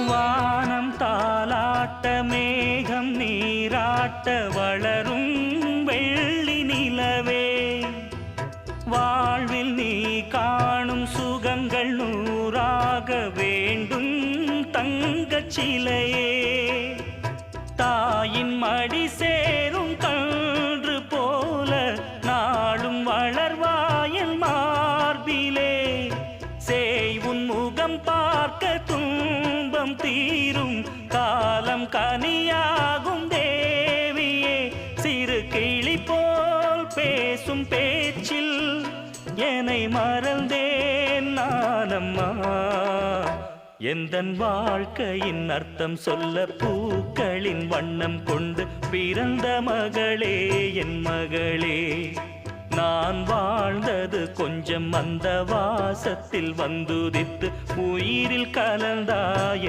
வானம் தாலாட்ட மேகம் நீராட்ட வளரும் வெள்ளி நிலவே வாழ்வில் நீ காணும் சுகங்கள் நூறாக வேண்டும் தங்கச் சிலையே தாயின் மடி சேரும் கன்று போல நாளும் வளர்வாயல் மார்பிலே சேய் உன் முகம் பார்க்க துன்பம் தீரும் காலம் கனியாகும் தேவியே சிறு கிளி போல் பேசும் பேச்சில் என்னை மறந்தேன் நானம்மா எந்தன் வாழ்க்கையின் அர்த்தம் சொல்ல பூக்களின் வண்ணம் கொண்டு பிறந்த மகளே என் மகளே நான் வாழ்ந்தது கொஞ்சம் அந்த வாசத்தில் வந்துதித்து உயிரில் கலந்தாய்